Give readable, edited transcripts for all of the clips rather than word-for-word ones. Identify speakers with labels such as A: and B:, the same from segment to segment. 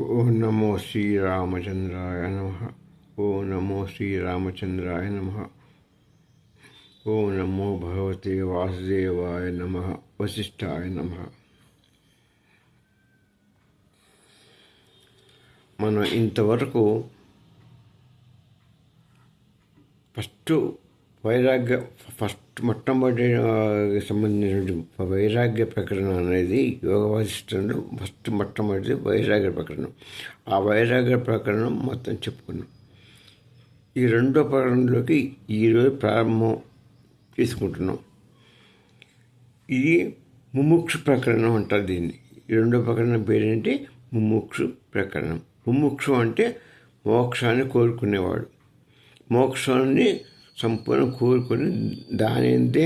A: ఓం నమో శ్రీరామచంద్రాయ నమః. ఓం నమో శ్రీరామచంద్రాయ నమః. ఓం నమో భగవతే వాసుదేవాయ నమః. వశిష్ఠాయ నమః. మనం ఇంతవరకు మొట్టమొదటి సంబంధించిన వైరాగ్య ప్రకరణం అనేది యోగ వాసిష్టంలో మొట్టమొదటి వైరాగ్య ప్రకరణం. ఆ వైరాగ్య ప్రకరణం మొత్తం చెప్పుకున్నాం. ఈ రెండో ప్రకరణంలోకి ఈరోజు ప్రారంభం తీసుకుంటున్నాం. ఇది ముముక్షు ప్రకరణం అంటారు దీన్ని. ఈ రెండో ప్రకరణం పేరేంటి? ముముక్షు ప్రకరణం. ముముక్షు అంటే మోక్షాన్ని కోరుకునేవాడు. మోక్షాన్ని సంపూర్ణ కోరుకొని దానిందే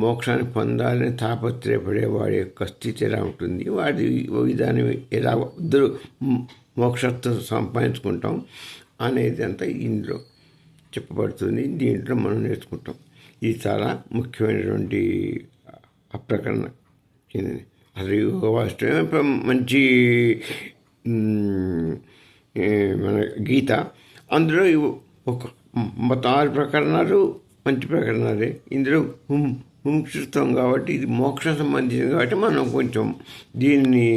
A: మోక్షాన్ని పొందాలని తాపత్రయపడేవాడి యొక్క స్థితి ఎలా ఉంటుంది, వాడి విధానం ఎలా ఇద్దరు మోక్షత్వం సంపాదించుకుంటాం అనేది అంతా ఇందులో చెప్పబడుతుంది. దీంట్లో మనం నేర్చుకుంటాం. ఇది చాలా ముఖ్యమైనటువంటి అప్రకరణ చెందింది. అసలు యోగవాసిష్టమే మంచి మన గీత. అందులో ఒక మొత్తం 6 ప్రకరణాలు మంచి ప్రకరణాలే. ఇందులో ముముక్షుత్వం కాబట్టి ఇది మోక్షం సంబంధించింది కాబట్టి మనం కొంచెం దీన్ని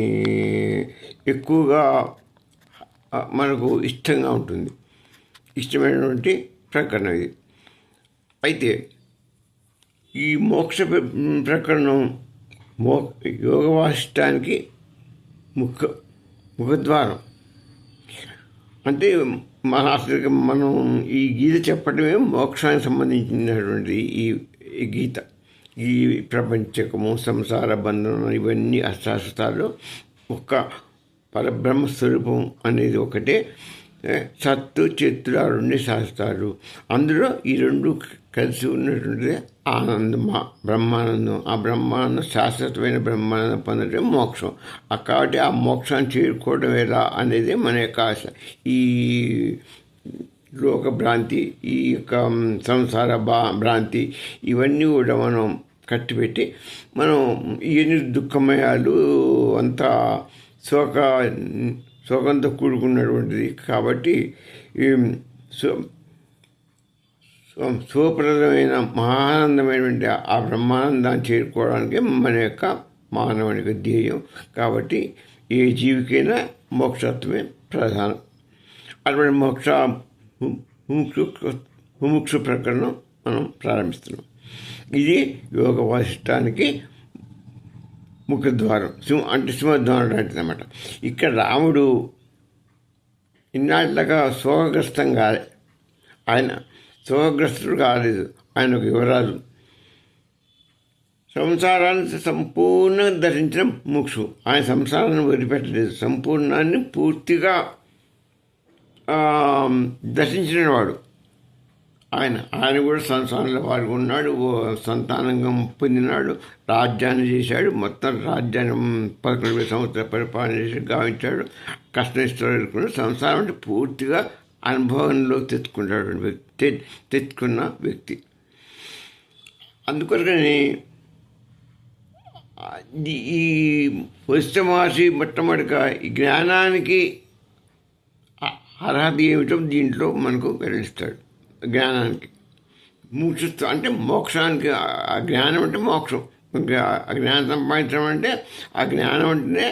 A: ఎక్కువగా మనకు ఇష్టంగా ఉంటుంది. ఇష్టమైనటువంటి ప్రకరణం ఇది. అయితే ఈ మోక్ష ప్రకరణం యోగ వాసిష్టానికి ముఖద్వారం. అంటే మనం ఈ గీత చెప్పడమే మోక్షానికి సంబంధించినటువంటి ఈ గీత. ఈ ప్రపంచకము, సంసార బంధనం, ఇవన్నీ అష్టాశతాలు ఒక్క పరబ్రహ్మ స్వరూపం అనేది ఒకటే. సత్తు చిత్తు ఆ 2 శాస్త్రాలు. అందులో ఈ 2 కలిసి ఉన్నటువంటిది ఆనందం, బ్రహ్మానందం. ఆ బ్రహ్మానందం శాశ్వతమైన బ్రహ్మానందం పొందడం మోక్షం. కాబట్టి ఆ మోక్షాన్ని చేరుకోవడం ఎలా అనేది మన యొక్క ఆశ. ఈ లోక భ్రాంతి, ఈ యొక్క సంసార భ్రాంతి, ఇవన్నీ కూడా మనం కట్టిపెట్టి మనం ఇవన్నీ దుఃఖమయాలు అంతా శోకంతో కూడుకున్నటువంటిది. కాబట్టి సుప్రదమైన మహానందమైనటువంటి ఆ బ్రహ్మానందాన్ని చేరుకోవడానికి మన యొక్క మానవునికి ధ్యేయం. కాబట్టి ఏ జీవికైనా మోక్షత్వమే ప్రధానం. అటువంటి ముముక్షు ప్రకరణం మనం ప్రారంభిస్తున్నాం. ఇది యోగ వాసిష్టానికి ముఖద్వారం. అంటే సింహద్వారం లాంటిది అన్నమాట. ఇక్కడ రాముడు ఇన్నాళ్ళగా శోకగ్రస్తం కాలే. ఆయన శోకగ్రస్తుడు కాలేదు. ఆయన ఒక యువరాజు. సంసారాన్ని సంపూర్ణంగా దర్శించిన ముక్షు. ఆయన సంసారాన్ని వదిలిపెట్టలేదు. సంపూర్ణాన్ని పూర్తిగా దర్శించిన వాడు ఆయన కూడా సంసారంలో పాల్గొన్నాడు. సంతానంగా పొందినాడు. రాజ్యాన్ని చేశాడు. మొత్తం రాజ్యాన్ని 11 సంవత్సరాల పరిపాలన చేసి గావించాడు. కష్టనిష్టాలు సంసారం అంటే పూర్తిగా అనుభవంలో తెచ్చుకున్న వ్యక్తి. అందుకొరకని ఈ వశిష్ఠ మహర్షి మొట్టమొదటిగా ఈ జ్ఞానానికి అర్హత ఏమిటో దీంట్లో మనకు వెల్లడిస్తాడు. జ్ఞానానికి ముముక్షుత్వం అంటే మోక్షానికి. ఆ జ్ఞానం అంటే మోక్షం. ఆ జ్ఞానం సంపాదించడం అంటే ఆ జ్ఞానం అంటేనే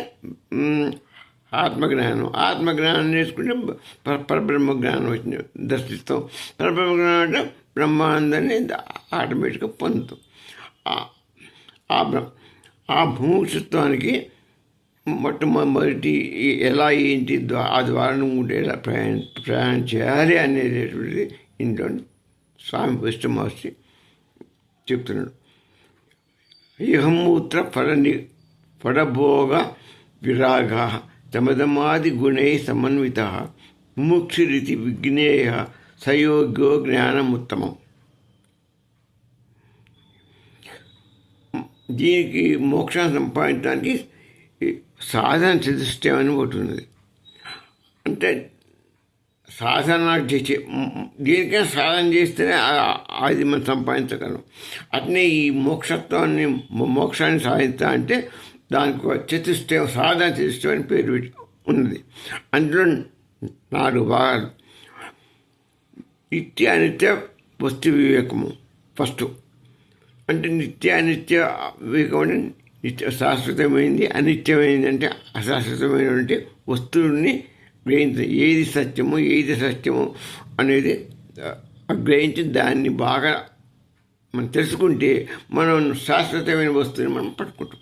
A: ఆత్మజ్ఞానం. ఆత్మజ్ఞానం నేర్చుకుంటే పరబ్రహ్మ జ్ఞానం వచ్చింది దర్శిస్తాం. పరబ్రహ్మ జ్ఞానం అంటే బ్రహ్మానందాన్ని ఆటోమేటిక్గా పొందుతాం. ఆ ముముక్షుత్వానికి మొట్టమొదటి ఎలా ఏంటి ఆ ద్వారం ఉంటే ఎలా ప్రయాణం చేయాలి అనేటటువంటిది ఇంట్లో స్వామి వశిష్ఠ మహర్షి చెప్తున్నాడు. ఇహమూత్ర ఫలభోగ విరాగ తమదమాది గుణై సమన్విత ముముక్షురితి విజ్ఞేయ సయోగ్యో జ్ఞానముత్తమం. దీనికి మోక్షాన్ని సంపాదించడానికి సాధన చతుష్టయం అని ఒకటి ఉన్నది. అంటే సాధన చేసే దీనికైనా సాధన చేస్తేనే అది మనం సంపాదించగలం. అట్నే ఈ మోక్షాన్ని సాధిస్తా అంటే దానికి చతుష్టయం, సాధన చతుష్టయం అని పేరు ఉన్నది. అందులో 4 భాగాలు. నిత్య అనిత్య వస్తు వివేకము ఫస్ట్. అంటే నిత్య అనిత్య వివేకం అంటే నిత్య శాశ్వతమైంది, అనిత్యమైంది అంటే అశాశ్వతమైనటువంటి వస్తువుని గ్రహించడం. ఏది సత్యము ఏది సత్యము అనేది గ్రహించి దాన్ని బాగా మనం తెలుసుకుంటే మనం శాశ్వతమైన వస్తువుని మనం పట్టుకుంటాం.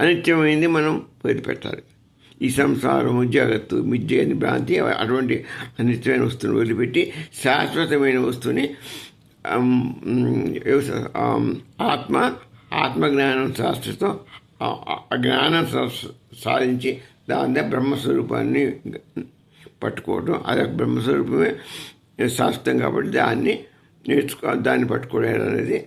A: అనిత్యమైంది మనం వదిలిపెట్టాలి. ఈ సంసారము, జగత్తు, మిథ్య అని భ్రాంతి అటువంటి అనిత్యమైన వస్తువుని వదిలిపెట్టి శాశ్వతమైన వస్తువుని ఆత్మజ్ఞానం శాస్త్రంతో జ్ఞానం సాధించి దాని బ్రహ్మస్వరూపాన్ని పట్టుకోవడం. అది బ్రహ్మస్వరూపమే శాశ్వతం కాబట్టి దాన్ని దాన్ని పట్టుకోవడం అనేది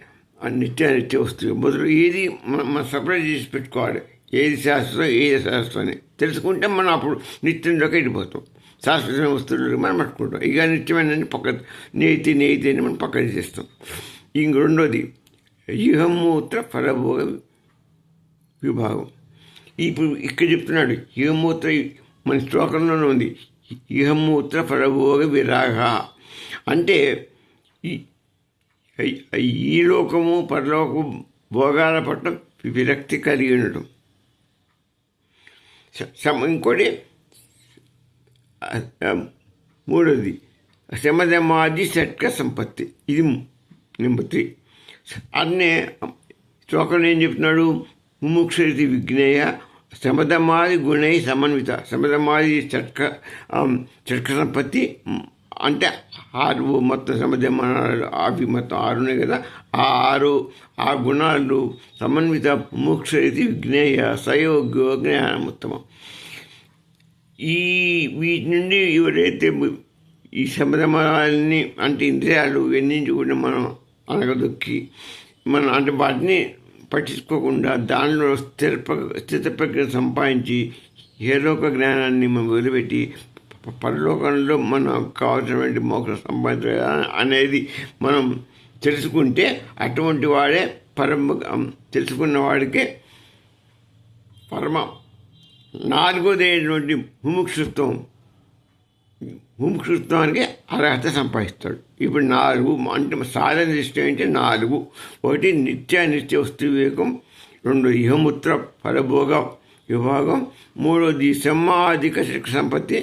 A: నిత్య వస్తువు. మొదలు ఏది మనం సపరేట్ చేసి పెట్టుకోవాలి. ఏది శాస్త్రం ఏది శాస్త్రం అని తెలుసుకుంటే మనం అప్పుడు నిత్యంలోకి వెళ్ళిపోతాం. శాశ్వతమైన వస్తువులు మనం పట్టుకుంటాం. ఇక నిత్యమైన పక్క నేతి అని మనం పక్కన చేస్తాం. ఇంక రెండోది ఇహమూత్ర ఫలభోగ విభాగం. ఇప్పుడు ఇక్కడ చెప్తున్నాడు ఇహమూత్ర, మన శ్లోకంలోనే ఉంది ఇహమూత్ర ఫలభోగ విరాగ. అంటే ఈ లోకము పరలోకము భోగాల పట్ల విరక్తి కలిగి ఉండటం. ఇంకోటి మూడోది శమధమాది షట్క సంపత్తి. ఇది నెంబర్ 3. అన్నే శ్లోకంలో ఏం చెప్తున్నాడు? ముముక్షుడితి విజ్ఞేయ శమధమాది గుణై సమన్విత. శమధమాది షట్క సంపత్తి అంటే 6 మొత్తం శమధమానాలు అవి మొత్తం 6 ఉన్నాయి కదా. ఆ గుణాలు సమన్విత ముముక్షుడితి విజ్ఞేయ సయోగ్యో జ్ఞానముత్తమం. వీటి నుండి ఎవరైతే ఈ శమధమాలని అంటే ఇంద్రియాలు ఎన్నించి కూడా మనం అనగదొక్కి మనం అంటే వాటిని పట్టించుకోకుండా దానిలో స్థితప్రజ్ఞ సంపాదించి ఏలోక జ్ఞానాన్ని మనం వదిలిపెట్టి పరలోకంలో మనం కావాల్సినటువంటి మోక్షం సంపాదించాలి అనేది మనం తెలుసుకుంటే అటువంటి వాడే తెలుసుకున్న వాడికే పరమ. 4వది ముముక్షుత్వానికి అర్హత సంపాదిస్తాడు. ఇప్పుడు 4 అంటే సాధన దృష్టి అంటే 4. 1 నిత్య వస్తు వివేకం, 2 ఇహమూత్ర ఫలభోగ విభాగం, 3వది సమాధిక సంపత్తి,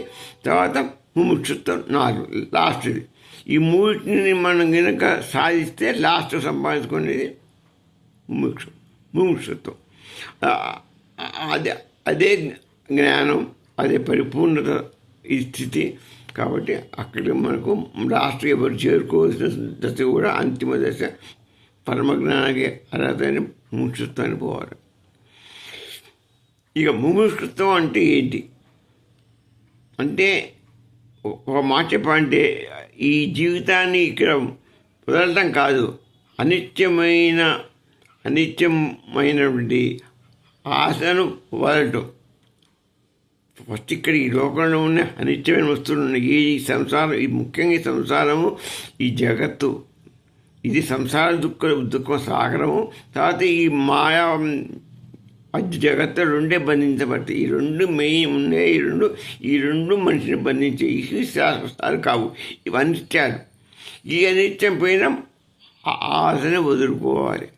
A: తర్వాత ముముక్షుత్వం 4 లాస్ట్ది. ఈ 3ని మనం కనుక సాధిస్తే లాస్ట్ సంపాదించుకునేది ముముక్షుత్వం. అదే జ్ఞానం, అదే పరిపూర్ణత ఈ స్థితి. కాబట్టి అక్కడ మనకు లాస్ట్ ఎవరు చేరుకోవాల్సిన దశ కూడా అంతిమ దశ పరమజ్ఞానానికి అర్హత అని ముముక్షుత్వానికి పోవాలి. ఇక ముముక్షుత్వం అంటే ఏంటి అంటే ఒక మాట చెప్పాలంటే ఈ జీవితాన్ని ఇక్కడ వదలటం కాదు, అనిత్యమైనటువంటి ఆశను వదలటం. ఫస్ట్ ఇక్కడ ఈ లోకంలో ఉన్న అనిత్యమైన వస్తువులు ఉన్నాయి. ఈ సంసారం, ఈ ముఖ్యంగా ఈ సంసారము, ఈ జగత్తు, ఇది సంసార దుఃఖ సాగరము. తర్వాత ఈ మాయా జగత్తు 2 బంధించబడతాయి. ఈ 2 మెయిన్ ఉన్నాయి. ఈ రెండు మనిషిని బంధించే ఇవి శాశ్వతాలు కావు, ఇవి అనిత్యాలు. ఈ అనిత్యం పైన ఆశని వదులుకోవాలి.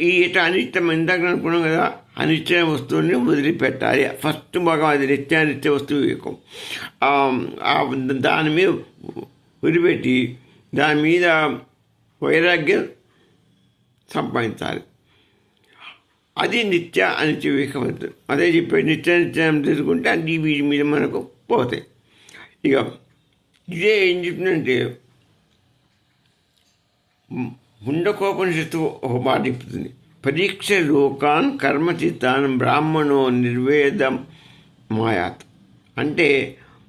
A: ఈ అనిత్యం ఇందాక అనుకున్నాం కదా, అనిత్య వస్తువుని వదిలిపెట్టాలి. ఫస్ట్ భాగం అది నిత్యానిత్య వస్తువు వివేకం. దాని మీద వదిలిపెట్టి దాని మీద వైరాగ్యం సంపాదించాలి. అది నిత్య అనిత్య వివేకం. అదే చెప్పే నిత్యానిత్యం తెలుసుకుంటే అన్ని వీటి మీద మనకు పోతాయి. ఇక ఇదే ఏం చెప్తుందంటే ముండకోపనిషత్తు ఒక మాట చెప్తుంది. పరీక్ష లోకాన్ కర్మచిత్తాన్ బ్రాహ్మణో నిర్వేదం మాయాత్. అంటే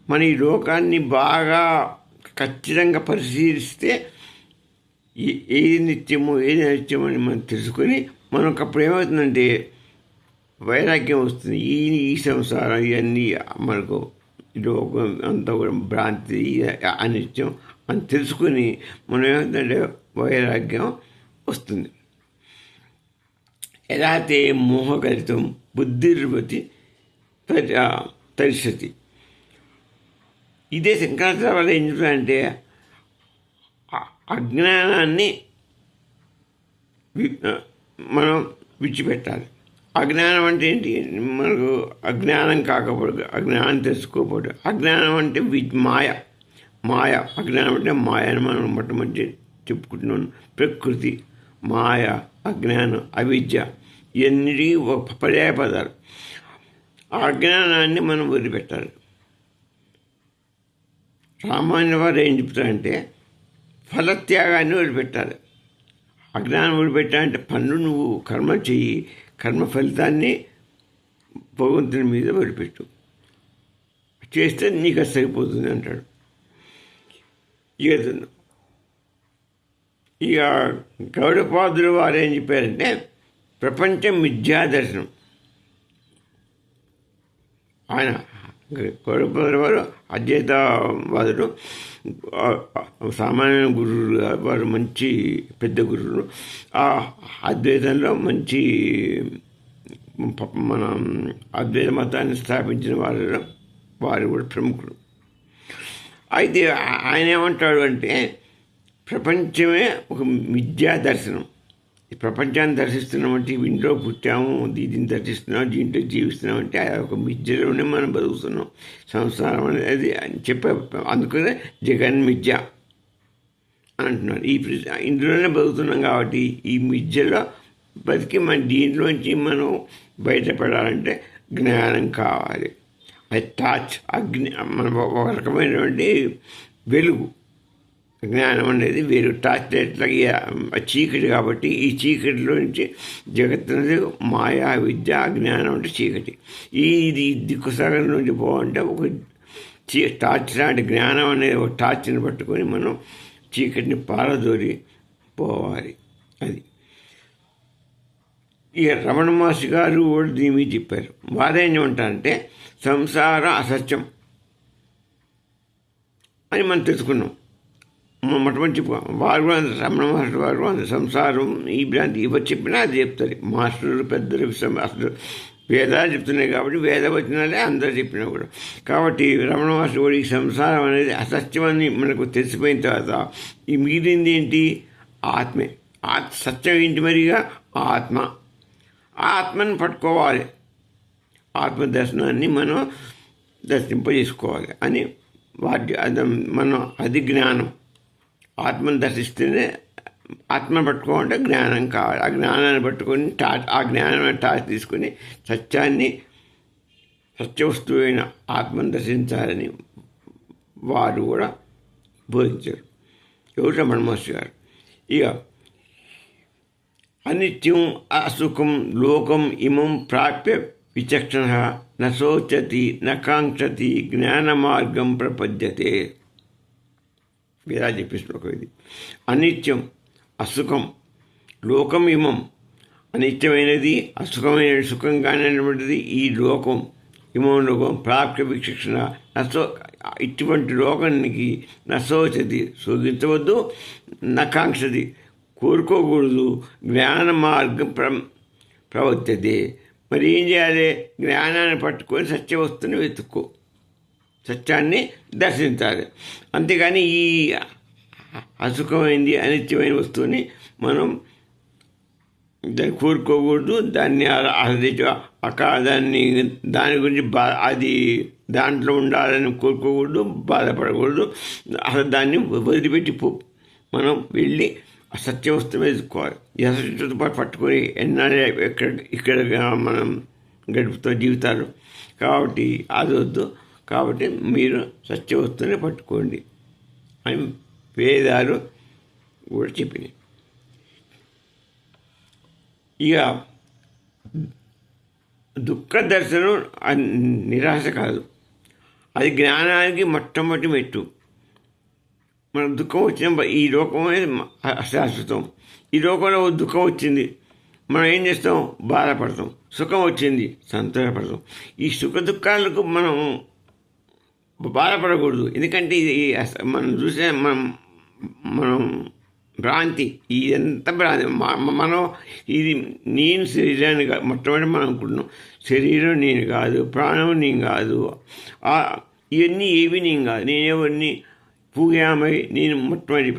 A: మన ఈ లోకాన్ని బాగా ఖచ్చితంగా పరిశీలిస్తే ఏది నిత్యమో ఏది అనిత్యమో అని మనం తెలుసుకొని మనకు అప్పుడు ఏమవుతుందంటే వైరాగ్యం వస్తుంది. ఈ సంసారం ఇవన్నీ మనకు లోకం అంతా కూడా భ్రాంతి, అనిత్యం అని తెలుసుకొని మనం ఏమవుతుందంటే వైరాగ్యం వస్తుంది. యథాతే మోహగలితం బుద్ధిర్వతి తరిశతి. ఇదే శంకరాచార్య వల్ల ఏం చెప్తారంటే అజ్ఞానాన్ని మనం విడిచిపెట్టాలి. అజ్ఞానం అంటే ఏంటి? మనకు అజ్ఞానం కాకపోవడం, అజ్ఞానం తెలుసుకోకపోవడం. అజ్ఞానం అంటే మాయ. అజ్ఞానం అంటే మాయ అని మనం మొట్టమొదటి చెప్పుకుంటున్నాం. ప్రకృతి, మాయ, అజ్ఞానం, అవిద్య ఇవన్నీ ఒక పర్యాయ పదాలు. ఆ అజ్ఞానాన్ని మనం వదిలిపెట్టాలి. సామాన్య వారు ఏం చెప్తారంటే ఫలత్యాగాన్ని వదిలిపెట్టాలి. అజ్ఞానం వదిలిపెట్టాలంటే పనులు నువ్వు కర్మ చెయ్యి, కర్మ ఫలితాన్ని భగవంతుని మీద వదిలిపెట్టు, చేస్తే నీకు అది సరిపోతుంది అంటాడు. ఇక గౌడపాదులు వారు ఏం చెప్పారంటే ప్రపంచం మిథ్యాదర్శనం. ఆయన గౌడపాదులు వారు అద్వైతవాదులు, సామాన్య గురువులు, వారు మంచి పెద్ద గురువులు. ఆ అద్వైతంలో మంచి మన అద్వైత మతాన్ని స్థాపించిన వారు కూడా ప్రముఖులు. అయితే ఆయన ఏమంటాడు అంటే ప్రపంచమే ఒక మిథ్యా దర్శనం. ఈ ప్రపంచాన్ని దర్శిస్తున్నామంటే ఇంట్లో పుట్టాము, దీన్ని దర్శిస్తున్నాం, దీంట్లో జీవిస్తున్నామంటే ఒక మిథ్యలోనే మనం బతుకుతున్నాం. సంసారం అనేది చెప్పే, అందుకనే జగన్ మిథ్య అంటున్నారు. ఇందులోనే బతుకుతున్నాం కాబట్టి ఈ మిథ్యలో బతికి మన దీంట్లోంచి మనం బయటపడాలంటే జ్ఞానం కావాలి. అది టార్చ్, మన ఒక రకమైనటువంటి వెలుగు. జ్ఞానం అనేది వేరు. టార్చ్ లైట్లకి చీకటి కాబట్టి ఈ చీకటిలో నుంచి జగత్తు అనేది మాయా, విద్య, అజ్ఞానం అంటే చీకటి. ఇది దిక్కుసాగరం నుంచి పోవాలంటే ఒక టార్చ్ లాంటి జ్ఞానం అనేది ఒక టార్చ్ని పట్టుకొని మనం చీకటిని పారదోరి పోవాలి. అది ఇక రమణ మహర్షి గారు కూడా దీని మీద చెప్పారు. వారేం ఉంటారంటే సంసారం అసత్యం అని మనం తెలుసుకున్నాం. మొట్టమొదటి వారు కూడా రమణ మహర్షి వారు కూడా సంసారం ఈ భ్రాంతి ఇవ్వ చెప్పినా అది చెప్తారు. మాస్టర్లు పెద్దలు అసలు వేదాలు చెప్తున్నాయి కాబట్టి వేద వచనాలే అందరూ చెప్పినా కూడా. కాబట్టి రమణ మహర్షి కూడా ఈ సంసారం అనేది అసత్యం అని మనకు తెలిసిపోయిన తర్వాత ఈ మిగిలింది ఏంటి? ఆత్మే. సత్యం ఏంటి? మరిగా ఆత్మను పట్టుకోవాలి. ఆత్మ దర్శనాన్ని మనం దర్శింపజేసుకోవాలి అని మనం అది జ్ఞానం. ఆత్మను దర్శిస్తేనే ఆత్మను పట్టుకోవాలంటే జ్ఞానం కావాలి. ఆ జ్ఞానాన్ని పట్టుకొని ఆ జ్ఞానాన్ని టార్చ్ తీసుకొని సత్య వస్తువైన ఆత్మను దర్శించాలని వారు కూడా బోధించారు. ఎవరు? రమణ మహర్షి గారు. ఇక అనిత్యం అసుఖం లోకం ఇమం ప్రాప్య విచక్షణ నశోచతి నకాంక్షతి జ్ఞాన మార్గం ప్రపద్యతే. ఇలా చెప్పే శ్లోకం ఇది. అనిత్యం అసుఖం లోకం ఇమం, అనిత్యమైనది అసుఖమైన సుఖంగానేటువంటిది ఈ లోకం. ఇమం లోకం ప్రాప్య విచక్షణ ఇటువంటి లోకానికి నశోచతి శోధించవద్దు, నకాంక్షతి కోరుకోకూడదు, జ్ఞాన మార్గం ప్రవర్తతే. మరి ఏం చేయాలి? జ్ఞానాన్ని పట్టుకొని సత్యవస్తుని వెతుక్కో, సత్యాన్ని దర్శించాలి. అంతేగాని ఈ అసుఖమైంది అనిత్యమైన వస్తువుని మనం దాన్ని కోరుకోకూడదు, దాన్ని దాని గురించి అది దాంట్లో ఉండాలని కోరుకోకూడదు, బాధపడకూడదు. అసలు దాన్ని వదిలిపెట్టి మనం వెళ్ళి సత్య వస్తువు ఎదుర్కోవాలి. ఈ అసత్యంతో పాటు పట్టుకొని ఎన్నాళ్ళు ఇక్కడ మనం గడుపుతాం జీవితాలు. కాబట్టి అది వద్దు. కాబట్టి మీరు సత్య వస్తువుని పట్టుకోండి అని వేదాలు కూడా చెప్పినాయి. ఇక దుఃఖ దర్శనం నిరాశ కాదు, అది జ్ఞానానికి మొట్టమొదటి మెట్టు. మన దుఃఖం వచ్చిన ఈ లోకం అనేది అశాశ్వతం. ఈ లోకంలో దుఃఖం వచ్చింది, మనం ఏం చేస్తాం? బాధపడతాం. సుఖం వచ్చింది, సంతోషపడతాం. ఈ సుఖ దుఃఖాలకు మనం బాధపడకూడదు. ఎందుకంటే ఇది మనం చూసే మనం భ్రాంతి. ఇదంతా భ్రాంతి. మనం ఇది నేను శరీరాన్ని కాదు, మొట్టమొదటి మనం అనుకుంటున్నాం శరీరం నేను కాదు, ప్రాణం నేను కాదు, ఇవన్నీ ఏవి నేను కాదు, నేనెవరిని పూయామై నేను మొట్టమొదటి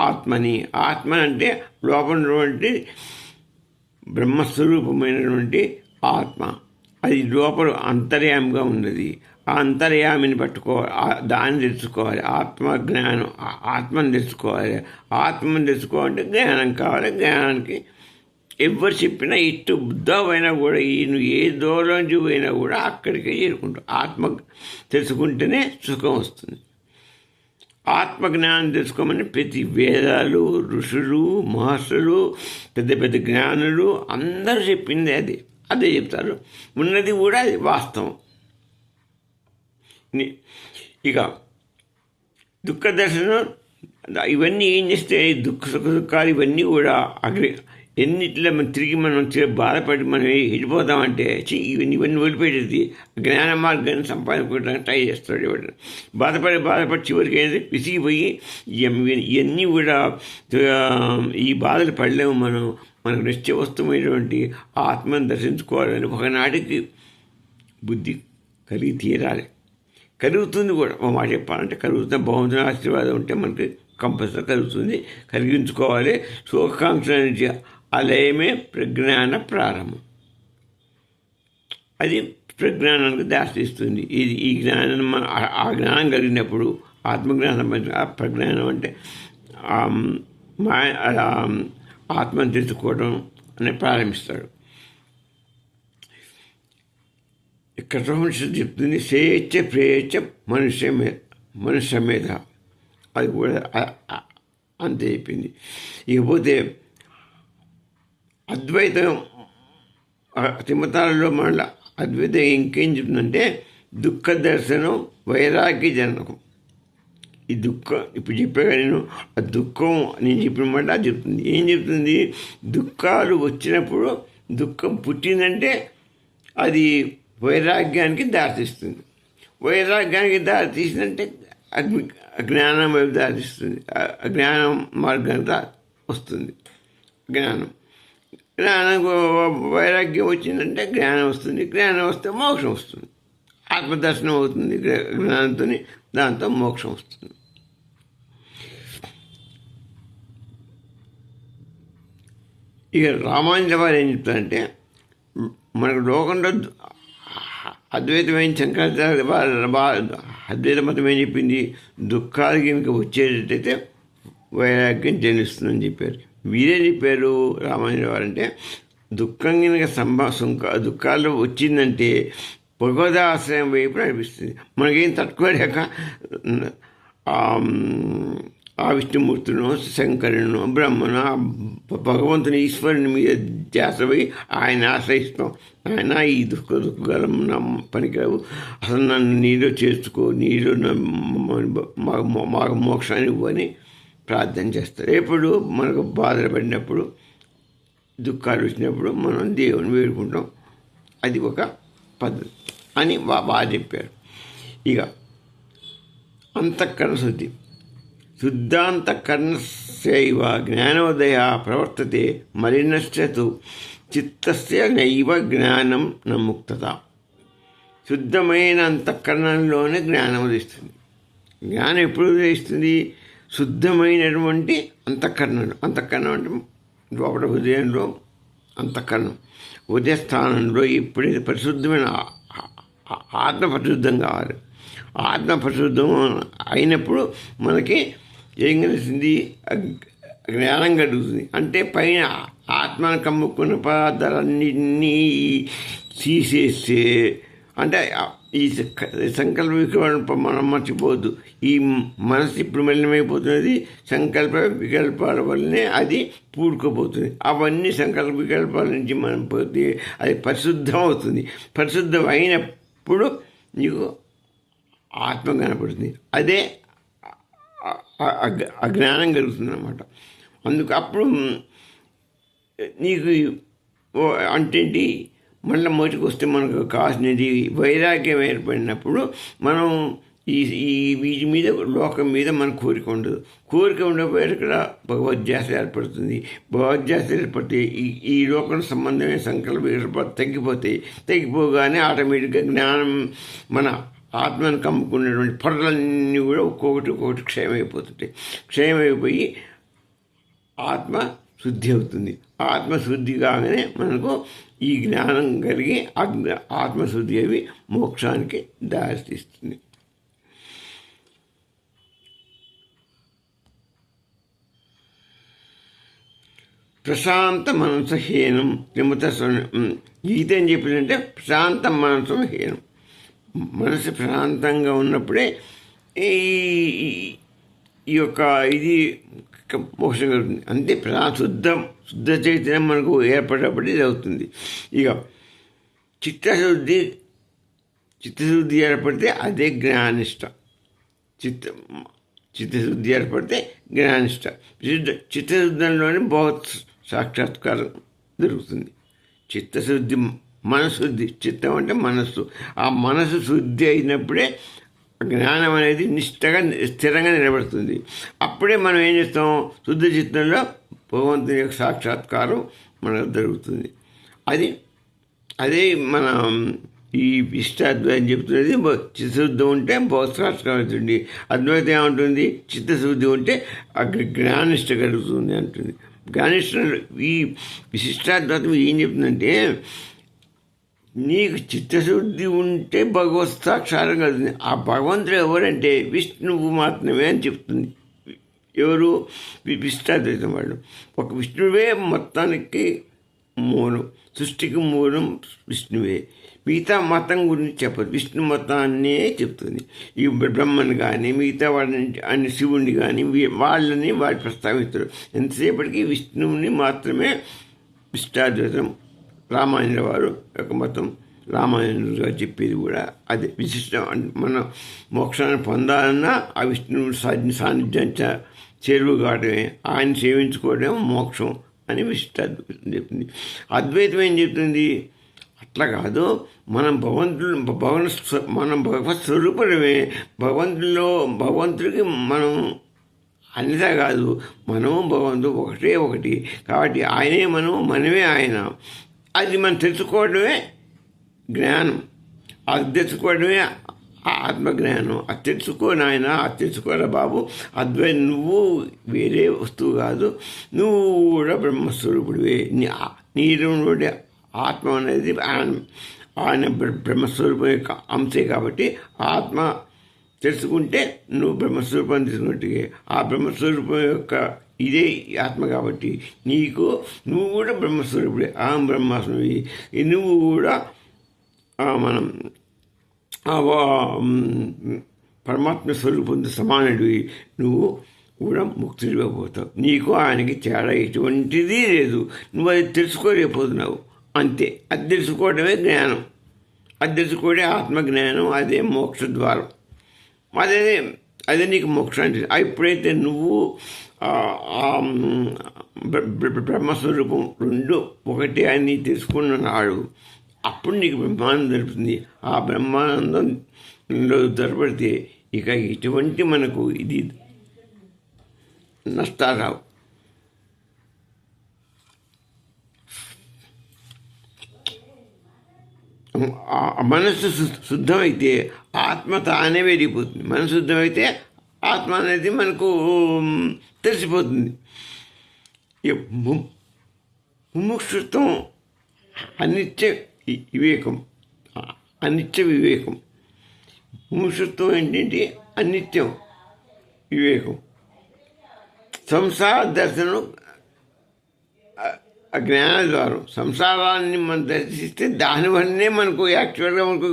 A: ఆత్మని. ఆత్మ అంటే లోపల ఉన్నటువంటి బ్రహ్మస్వరూపమైనటువంటి ఆత్మ. అది లోపల అంతర్యామిగా ఉన్నది. ఆ అంతర్యామిని పట్టుకోవాలి, దాన్ని తెలుసుకోవాలి. ఆత్మని తెలుసుకోవాలి. ఆత్మని తెలుసుకోవాలంటే జ్ఞానం కావాలి. జ్ఞానానికి ఎవరు చెప్పినా ఇటు బుద్ధ పోయినా కూడా నువ్వు ఏ దూరంలోంచి పోయినా కూడా అక్కడికే చేరుకుంటావు. ఆత్మ తెలుసుకుంటేనే సుఖం వస్తుంది. ఆత్మజ్ఞానం తెలుసుకోమని ప్రతి వేదాలు, ఋషులు, మహర్షులు, పెద్ద పెద్ద జ్ఞానులు అందరూ చెప్పింది అదే చెప్తారు. ఉన్నది కూడా అది వాస్తవం. ఇక దుఃఖ దర్శనం ఇవన్నీ ఏం చేస్తే సుఖాలు ఇవన్నీ కూడా ఎన్నిట్లో తిరిగి మనం బాధపడి మనం వెళ్ళిపోతామంటే ఇవన్నీ వదిలిపెట్టేది జ్ఞాన మార్గాన్ని సంపాదించుకోవడానికి ట్రై చేస్తాడు. ఇవాడు బాధపడి చివరికి ఏంటంటే విసిగిపోయి ఇవన్నీ కూడా ఈ బాధలు పడలేము. మనకు నిత్యవస్తుమైనటువంటి ఆత్మను దర్శించుకోవాలని ఒకనాటికి బుద్ధి కలిగి తీరాలి. కలుగుతుంది కూడా. ఒక మాట చెప్పాలంటే కలుగుతుంది. భగవంతుని ఆశీర్వాదం ఉంటే మనకి కంపల్సరీ కలుగుతుంది. కలిగించుకోవాలి. శోకాంక్ష నుంచి అలయమే ప్రజ్ఞాన ప్రారంభం. అది ప్రజ్ఞానానికి దారితీస్తుంది. ఈ జ్ఞానం ఆ జ్ఞానం కలిగినప్పుడు ఆత్మజ్ఞానం, ఆ ప్రజ్ఞానం అంటే ఆత్మను తెలుసుకోవడం అని ప్రారంభిస్తాడు. ఇక్కడ చెప్తుంది స్వేచ్ఛ ప్రేచ్ఛ మనుష్య మీద. అది కూడా అంతే చెప్పింది. ఇకపోతే అద్వైతం తిమ్మతాలలో మళ్ళీ అద్వైతం ఇంకేం చెప్తుందంటే దుఃఖ దర్శనం వైరాగ్య జనకం. ఈ దుఃఖం ఇప్పుడు చెప్పాగా నేను ఆ దుఃఖం నేను చెప్పిన మాట అది చెప్తుంది. ఏం చెప్తుంది? దుఃఖాలు వచ్చినప్పుడు దుఃఖం పుట్టిందంటే అది వైరాగ్యానికి దారితీస్తుంది. వైరాగ్యానికి దారితీసిందంటే జ్ఞానం వైపు దారితీస్తుంది. జ్ఞానం మార్గంగా వస్తుంది. జ్ఞానం వైరాగ్యం వచ్చిందంటే జ్ఞానం వస్తుంది. జ్ఞానం వస్తే మోక్షం వస్తుంది. ఆత్మదర్శనం అవుతుంది జ్ఞానంతో. దాంతో మోక్షం వస్తుంది. ఇక రామానుజ వారు ఏం చెప్తారంటే మనకు లోకంలో అద్వైతమైన శంకరాచార్య అద్వైత మతం ఏం చెప్పింది? దుఃఖాలు కనుక వచ్చేటట్టయితే వైరాగ్యం జనిస్తుందని చెప్పారు. వీరేం చెప్పారు రామానుజ వారు అంటే దుఃఖం కనుక దుఃఖాలు వచ్చిందంటే భగవదాశ్రయం వైపు అనిపిస్తుంది. మనకేం తట్టుకోలేక ఆ విష్ణుమూర్తులను, శంకరులను, బ్రహ్మను, భగవంతుని ఈశ్వరుని మీద ధ్యాసపోయి ఆయన ఆశ్రయిస్తాం. ఆయన ఈ దుఃఖగలం నా పనికిరావు, అసలు నన్ను నీలో చేర్చుకో, నీలో మాకు మోక్షాన్ని ఇవ్వని ప్రార్థన చేస్తారు. ఎప్పుడు మనకు బాధలు పడినప్పుడు, దుఃఖాలు వచ్చినప్పుడు మనం దేవుని వేడుకుంటాం. అది ఒక పద్ధతి అని బాగా చెప్పారు. ఇక అంతఃకరణ శుద్ధి. శుద్ధాంతఃకరణస్యైవ జ్ఞానోదయ ప్రవర్తతే మలినశ్చతు చిత్తస్య నైవ జ్ఞానం న ముక్తత. శుద్ధమైన అంతఃకరణంలోనే జ్ఞానం ఉదయిస్తుంది. జ్ఞానం ఎప్పుడు ఉదయిస్తుంది? శుద్ధమైనటువంటి అంతఃకరణం. అంతఃకరణం అంటే లోపల హృదయంలో అంతఃకరణం. ఉదయస్థానంలో ఎప్పుడైతే పరిశుద్ధమైన ఆత్మ పరిశుద్ధం కావాలి. ఆత్మ పరిశుద్ధం అయినప్పుడు మనకి ఏం కలిసింది? జ్ఞానం కలుగుతుంది. అంటే పైన ఆత్మను కమ్ముకున్న పదార్థాలన్నింటినీ తీసేస్తే, అంటే ఈ సంకల్ప వికల్ప మనం మర్చిపోవద్దు. ఈ మనసు ఇప్పుడు మలినమైపోతున్నది సంకల్ప వికల్పాల వల్లనే అది పూడుకోపోతుంది. అవన్నీ సంకల్ప వికల్పాల నుంచి మనం పోతే అది పరిశుద్ధం అవుతుంది. పరిశుద్ధం అయినప్పుడు నీకు ఆత్మ కనపడుతుంది. అదే అజ్ఞానం కలుగుతుంది అన్నమాట. అందుకు అప్పుడు నీకు అంటే మళ్ళీ మొదటికి వస్తే మనకు కావాల్సినది వైరాగ్యం ఏర్పడినప్పుడు మనం ఈ ఈ వీటి మీద లోకం మీద మన కోరిక ఉండదు. కోరిక ఉండకపోయారు ఇక్కడ భగవద్ధ్యాస ఏర్పడుతుంది. భగవద్ధ్యాస ఏర్పడితే ఈ లోకం సంబంధమైన సంకల్పం తగ్గిపోగానే ఆటోమేటిక్గా జ్ఞానం మన ఆత్మను కమ్ముకున్నటువంటి పొరలన్నీ కూడా ఒక్కొక్కటి క్షయమైపోతుంటాయి. క్షయమైపోయి ఆత్మ శుద్ధి అవుతుంది. ఆత్మశుద్ధి కాగానే మనకు ఈ జ్ఞానం కలిగి ఆత్మశుద్ధి అవి మోక్షానికి దారితీస్తుంది. ప్రశాంత మనసు హీనం త్రిమత గీత ఏం చెప్పిందంటే ప్రశాంత మనసు హీనం. మనసు ప్రశాంతంగా ఉన్నప్పుడే ఈ యొక్క ఇది మోక్షం కలుగుతుంది. అంతే శుద్ధ చైతన్యం మనకు ఏర్పడేటప్పుడు ఇది అవుతుంది. ఇక చిత్తశుద్ధి ఏర్పడితే అదే జ్ఞానిష్ట. చిత్తశుద్ధి ఏర్పడితే జ్ఞానిష్ట. చిత్తశుద్ధంలోనే భగవత్ సాక్షాత్కారం జరుగుతుంది. చిత్తశుద్ధి మనశుద్ధి, చిత్తం అంటే మనస్సు. ఆ మనసు శుద్ధి అయినప్పుడే జ్ఞానం అనేది నిష్టగా స్థిరంగా నిలబడుతుంది. అప్పుడే మనం ఏం చేస్తాం, శుద్ధ చిత్తంలో భగవంతుని యొక్క సాక్షాత్కారం మనకు జరుగుతుంది. అదే మన ఈ ఇష్టాద్వైతం చెప్తున్నది. చిత్తశుద్ధి ఉంటే భగవత్సాక్షాత్కారం అవుతుంది. అద్వైతం ఏమంటుంది, చిత్తశుద్ధి ఉంటే జ్ఞానిష్ట కలుగుతుంది అంటుంది. జ్ఞానిష్ట ఈ విశిష్టాద్వైతం ఏం చెప్తుందంటే నీకు చిత్తశుద్ధి ఉంటే భగవత్ సాక్షాత్కారం కలుగుతుంది. ఆ భగవంతుడు ఎవరంటే విష్ణువు మాత్రమే అని చెప్తుంది. ఎవరు? విశిష్టాద్వైతం వాళ్ళు. ఒక విష్ణువే మొత్తానికి మూలం, సృష్టికి మూలం విష్ణువే. మిగతా మతం గురించి చెప్పదు, విష్ణు మతాన్నే చెప్తుంది. ఈ బ్రహ్మను కానీ మిగతా వాళ్ళని అన్ని శివుణ్ణి కానీ వాళ్ళని వాళ్ళు ప్రస్తావిస్తారు. ఎంతసేపటికి విష్ణువుని మాత్రమే విశిష్టాద్వైతం రామాయణ వారు యొక్క మతం. రామాయణుడు గారు చెప్పేది కూడా అదే విశిష్టం. మన మోక్షాన్ని పొందాలన్నా ఆ విష్ణువు సాన్నిధ్యం చేరువు కావడమే, ఆయన సేవించుకోవడమే మోక్షం అని విశిష్టాద్వైతం చెప్తుంది. అద్వైతం ఏం చెప్తుంది, అట్లా కాదు, మనం మనం భగవత్ స్వరూపమే. భగవంతుడికి మనం అన్నిదా కాదు, మనము భగవంతుడు ఒకటి. కాబట్టి ఆయనే మనమే ఆయన. అది మనం తెలుసుకోవడమే జ్ఞానం. అది తెలుసుకోవడమే ఆత్మజ్ఞానం. అది తెలుసుకోని ఆయన, అది తెలుసుకోరా బాబు. అద్వైతం నువ్వు వేరే వస్తువు కాదు, నువ్వు కూడా బ్రహ్మస్వరూపుడివే. నీలోని ఆత్మ అనేది ఆయన బ్రహ్మస్వరూపం యొక్క అంశే. కాబట్టి ఆత్మ తెలుసుకుంటే నువ్వు బ్రహ్మస్వరూపాన్ని తెలుసుకున్నట్టుగా, ఆ బ్రహ్మస్వరూపం యొక్క ఇదే ఆత్మ. కాబట్టి నువ్వు కూడా బ్రహ్మస్వరూపుడే. అహం బ్రహ్మాస్మి. నువ్వు కూడా మనం పరమాత్మ స్వరూపంతో సమానుడివి. నువ్వు కూడా ముక్తుడిపోతావు. నీకు ఆయనకి తేడా ఎటువంటిది లేదు. నువ్వు అది తెలుసుకోలేకపోతున్నావు అంతే. అది తెలుసుకోవడమే జ్ఞానం. అది తెలుసుకోవడే ఆత్మజ్ఞానం. అదే మోక్ష ద్వారం. అదే నీకు మోక్షాన్ని. ఎప్పుడైతే నువ్వు బ్రహ్మస్వరూపం రెండు ఒకటి అని తెలుసుకున్నాడు, అప్పుడు నీకు బ్రహ్మానందం జరుగుతుంది. ఆ బ్రహ్మానందంలో దొరపడితే ఇక ఎటువంటి మనకు ఇది నష్టాలు రావు. మనస్సు శుద్ధమైతే ఆత్మ తానే వెళ్ళిపోతుంది. మనసు శుద్ధమైతే ఆత్మ అనేది మనకు తెలిసిపోతుంది. ముముక్షుత్వం అనిత్య వివేకం. ముముక్షుత్వం ఏంటంటే అనిత్యం వివేకం. సంసార దర్శనం జ్ఞాన ద్వారం. సంసారాన్ని మనం దర్శిస్తే దానివల్లనే మనకు యాక్చువల్గా మనకు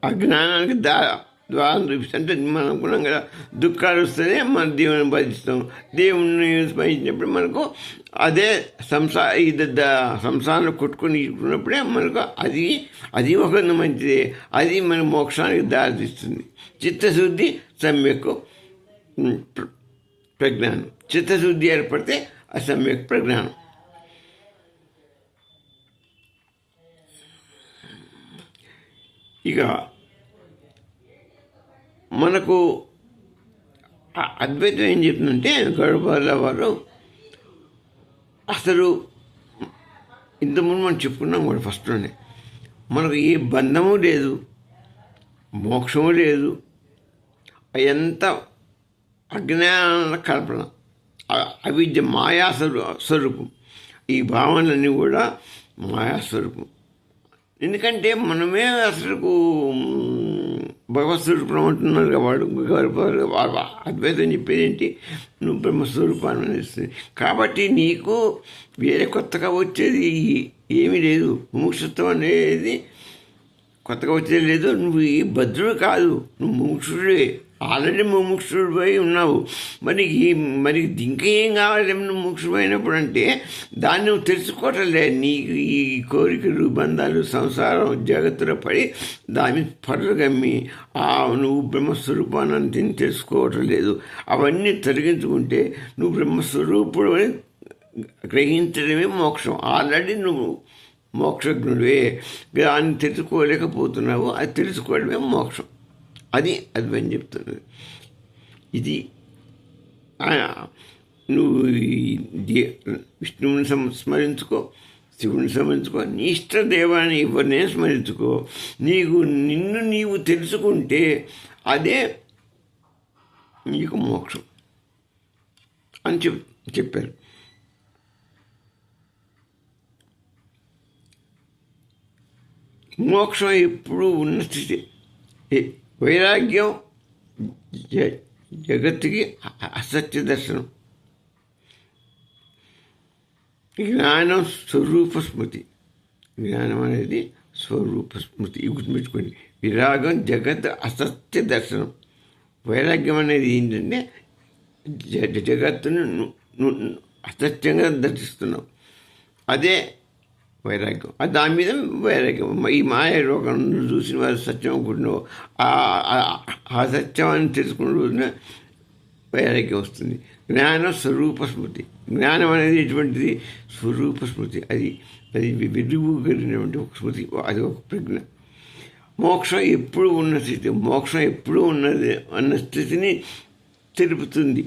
A: అజ్ఞానానికి ద్వారం చూపిస్తాం. అంటే మనం అనుకున్నాం కదా, దుఃఖాలు వస్తేనే మన దేవుని భజిస్తాం. దేవుణ్ణి భజించినప్పుడు మనకు అదే సంసారంలో కొట్టుకున్నప్పుడే మనకు అది ఒక మంచిదే. అది మన మోక్షానికి దారితీస్తుంది. చిత్తశుద్ధి సమ్యక్ ప్రజ్ఞానం. చిత్తశుద్ధి ఏర్పడితే అసమ్యక్ ప్రజ్ఞానం. ఇక మనకు అద్వైతం ఏం చెప్తుందంటే గౌడపాదుల వారు అసలు ఇంతకుముందు మనం చెప్పుకున్నాం కూడా ఫస్ట్లోనే, మనకు ఏ బంధము లేదు, మోక్షము లేదు, ఎంత అజ్ఞాన కల్పన, అవిద్య మాయా స్వరూపం. ఈ భావనలన్నీ కూడా మాయాస్వరూపం. ఎందుకంటే మనమే అసలు భగవత్ స్వరూపం అంటున్నారు వాడు అద్వైతం చెప్పేది ఏంటి, నువ్వు బ్రహ్మస్వరూపాన్ని అనేస్తుంది. కాబట్టి నీకు వేరే కొత్తగా వచ్చేది ఏమీ లేదు. ముముక్షుత్వం అనేది కొత్తగా వచ్చేది లేదు. నువ్వు ఈ భద్రుడు కాదు, నువ్వు ముముక్షుడే, ఆల్రెడీ ముముక్షుడిపై ఉన్నావు. మరి ఇంకా ఏం కావాలి నువ్వు ముముక్షుడైనప్పుడు అంటే దాన్ని నువ్వు తెలుసుకోవటం లేదు. నీకు ఈ కోరికలు, బంధాలు, సంసారం, జగత్తులో పడి దాని పరులు గమ్మి నువ్వు బ్రహ్మస్వరూపాన్ని తెలుసుకోవటం లేదు. అవన్నీ తొలగించుకుంటే నువ్వు బ్రహ్మస్వరూపుడు అని గ్రహించడమే మోక్షం. ఆల్రెడీ నువ్వు మోక్షజ్ఞుడివే, దాన్ని తెలుసుకోలేకపోతున్నావు. అది తెలుసుకోవడమే మోక్షం. అది అద్వైతం చెప్తున్నది. ఇది నువ్వు విష్ణువుని స్మరించుకో, శివుని స్మరించుకో, నీ ఇష్టదేవాన్ని ఎవరినే స్మరించుకో. నిన్ను నీవు తెలుసుకుంటే అదే నీకు మోక్షం అని చెప్పారు. మోక్షం ఎప్పుడూ ఉన్న స్థితి. వైరాగ్యం జగత్తుకి అసత్య దర్శనం. జ్ఞానం స్వరూప స్మృతి. జ్ఞానం అనేది స్వరూప స్మృతి. ఇవి గుర్తుపెట్టుకోండి. విరాగం జగత్ అసత్య దర్శనం. వైరాగ్యం అనేది ఏంటంటే జగత్తును అసత్యంగా దర్శిస్తున్నాం. అదే వైరాగ్యం. దాని మీద వైరాగ్యం. ఈ మాయ లోకం చూసిన వారు సత్యం అనుకుంటున్నావు, ఆ సత్యాన్ని తెలుసుకున్న రోజున వైరాగ్యం వస్తుంది. జ్ఞానం స్వరూప స్మృతి. జ్ఞానం అనేది ఎటువంటిది? స్వరూప స్మృతి. అది వెలుగుగలిగినటువంటి ఒక స్మృతి, అది ఒక ప్రజ్ఞ. మోక్షం ఎప్పుడు ఉన్న స్థితి. మోక్షం ఎప్పుడు ఉన్నది అన్న స్థితిని తెలుపుతుంది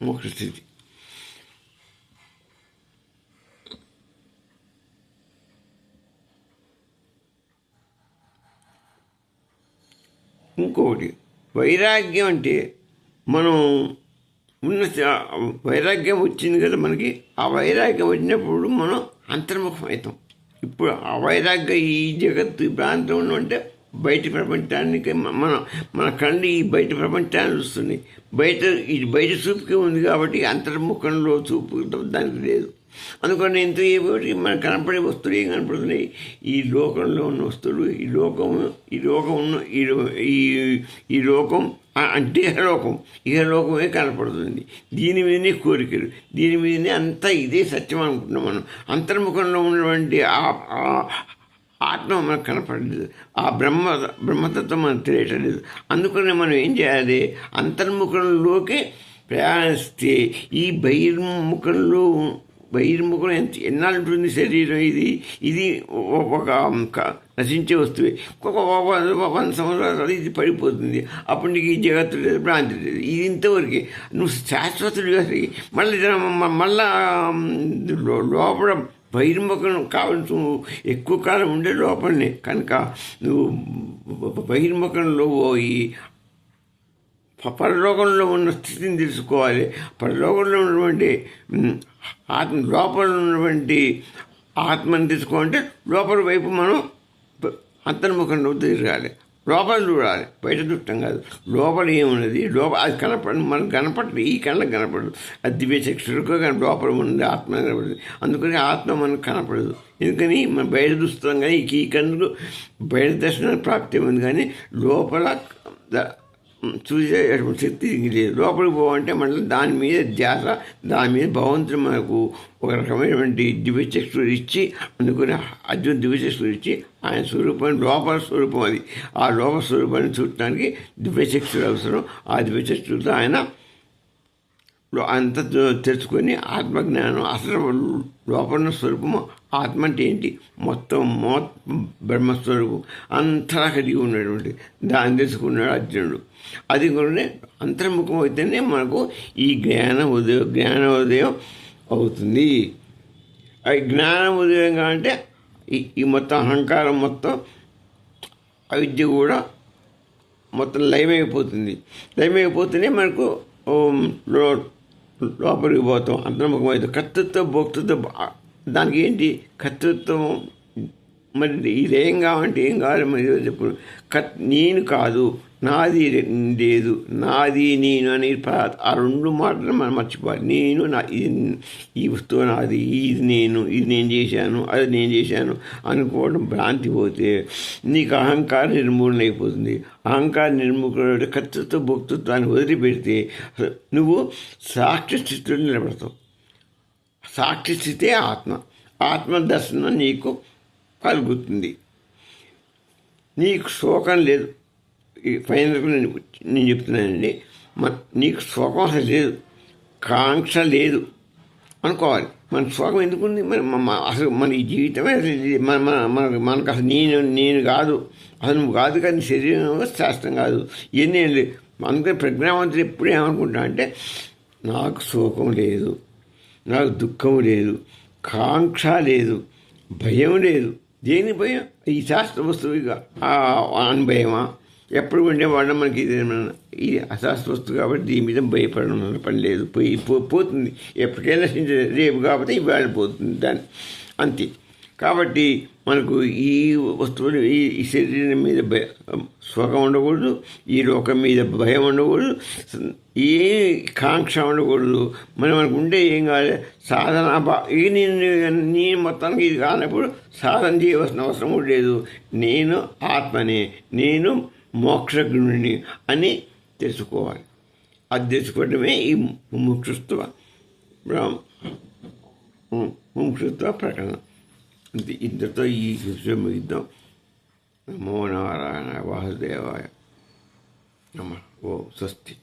A: మోక్షస్థితి. ఇంకొకటి వైరాగ్యం అంటే మనం వైరాగ్యం వచ్చింది కదా మనకి. ఆ వైరాగ్యం వచ్చినప్పుడు మనం అంతర్ముఖం అవుతాం. ఇప్పుడు ఆ వైరాగ్యం ఈ జగత్తు ప్రాంతంలో అంటే బయట ప్రపంచానికి మన కళ్ళు ఈ బయట ప్రపంచాన్ని చూస్తుంది. ఇది బయట చూపుకే ఉంది కాబట్టి అంతర్ముఖంలో చూపు దానికి లేదు. అందుకని ఎంత ఏమిటి మనకు కనపడే వస్తువులు ఏం కనపడుతున్నాయి? ఈ లోకంలో ఉన్న వస్తువులు, ఈ లోకం అంటే ఇహలోకమే కనపడుతుంది. దీని మీదనే కోరికలు, దీని మీదనే అంతా ఇదే సత్యం అనుకుంటున్నాం మనం. అంతర్ముఖంలో ఉన్నటువంటి ఆత్మ మనకు కనపడలేదు. ఆ బ్రహ్మతత్వం మనకు తెలియటలేదు. అందుకని మనం ఏం చేయాలి? అంతర్ముఖంలోకి ప్రయాణిస్తే ఈ బహిర్ముఖం ఎన్నాళ్ళు ఉంటుంది శరీరం? ఇది ఒక నశించే వస్తువే. ఒక 100 సంవత్సరాలు ఇది పడిపోతుంది. అప్పుడు నీకు ఈ జగత్తు లేదు, భ్రాంతి లేదు. ఇది ఇంతవరకే. నువ్వు శాశ్వతుడిగా మళ్ళా లోపల బహిర్ముఖం కావాల్సి ఎక్కువ కాలం ఉండే లోపలనే కనుక నువ్వు బహిర్ముఖంలో పోయి పరలోకంలో ఉన్న స్థితిని తెలుసుకోవాలి. పరలోకంలో ఉన్నటువంటి లోపల ఉన్నటువంటి ఆత్మని తెలుసుకోవాలంటే లోపల వైపు మనం అంతర్ముఖంలో తిరగాలి. లోపల చూడాలి, బయట చూడటం కాదు. లోపల ఏమున్నది? అది మనకు కనపడదు. ఈ కళ్ళకు కనపడదు. అది దివ్య చక్షులకు లోపల ఉన్నది ఆత్మ కనపడుతుంది. అందుకని ఆత్మ మనకు కనపడదు. ఎందుకని మనం బయట చూస్తాం కానీ ఈ కన్నుకు బయట దర్శనానికి ప్రాప్తి ఉంది కానీ లోపల చూసే శక్తి లేదు. లోపలికి పోవాలంటే మళ్ళీ దాని మీద ధ్యాస, దాని మీద భగవంతుడు మనకు ఒక రకమైనటువంటి దివ్యచక్షులు ఇచ్చి, అందుకని అర్జున్ దివ్యచక్షులు ఇచ్చి ఆయన స్వరూపాన్ని, లోపల స్వరూపం అది, ఆ లోపల స్వరూపాన్ని చూడటానికి దివ్యచక్షులు అవసరం. ఆ దివ్యచక్షులతో ఆయన అంత తెలుసుకొని ఆత్మజ్ఞానం, అసలు లోపల స్వరూపము ఆత్మ అంటే ఏంటి? మొత్తం బ్రహ్మస్వరూపం అంతలా కలిగి ఉన్నటువంటి దాన్ని తెలుసుకున్నాడు అర్జునుడు. అది కూడా అంతర్ముఖం అయితేనే మనకు ఈ జ్ఞానోదయం అవుతుంది. అది జ్ఞానోదయం అంటే ఈ మొత్తం అహంకారం, మొత్తం అవిద్య కూడా మొత్తం లయమైపోతుంది. లయమైపోతేనే మనకు లోపలికి పోతాం, అంతర్ముఖం అవుతాం. కర్తృత్వ భోక్తృత్వ దానికి ఏంటి? కర్తృత్వం మరి ఇదేం కావాలంటే ఏం కావాలి? మరి చెప్పు. నేను కాదు, నాది లేదు, నాది నేను అని ఆ రెండు మాటలు మనం మర్చిపోవాలి. నేను ఈ వస్తువు నాది, ఇది నేను చేశాను, అది నేను చేశాను అనుకోవడం భ్రాంతి పోతే నీకు అహంకారం నిర్మూలన అయిపోతుంది. అహంకారం నిర్మూలన కర్తృత్వ భోక్తృత్వాన్ని వదిలిపెడితే నువ్వు సాక్షి స్థితిలో నిలబడతావు. సాక్షి స్థితే ఆత్మదర్శనం నీకు కలుగుతుంది. నీకు శోకం లేదు. ఫైనల్గా నేను చెప్తున్నానండి, నీకు శోకం అసలు లేదు, కాంక్ష లేదు అనుకోవాలి. మన శోకం ఎందుకుంది? అసలు మన ఈ జీవితమే మనకు అసలు నేను కాదు, అసలు నువ్వు కాదు, కానీ శరీరం శాస్త్రం కాదు, ఇవన్నీ లేదు. అందుకని ప్రజ్ఞావంతుడు ఎప్పుడు ఏమనుకుంటా అంటే నాకు శోకం లేదు, నాకు దుఃఖం లేదు, కాంక్ష లేదు, భయం లేదు. దేని భయం? ఈ శాస్త్ర వస్తువుగా అనుభయమా? ఎప్పుడు ఉండేవాళ్ళం మనకి ఇది అశాస్త్ర వస్తువు కాబట్టి దీని మీద భయపడడం పని లేదు. పోతుంది, ఎప్పటికైనా రేపు కాబట్టి ఇవాళ పోతుంది దాన్ని, అంతే. కాబట్టి మనకు ఈ వస్తువులు ఈ శరీరం మీద శోకం ఉండకూడదు, ఈ లోకం మీద భయం ఉండకూడదు, ఏ కాంక్ష ఉండకూడదు. మనకు ఉండే ఏం కావాలి? సాధన. ఇది నేను మొత్తానికి ఇది కానప్పుడు సాధన చేయవలసిన అవసరం కూడా లేదు. నేను ఆత్మనే, నేను మోక్షజ్ఞుడిని అని తెలుసుకోవాలి. అది తెలుసుకోవడమే ఈ ముముక్షుత్వ ప్రకటన. ఇంతతో ఈ విషయం ముగిద్దాం. నమో నారాయణ వాసుదేవాయ నమః. ఓ స్వస్తి.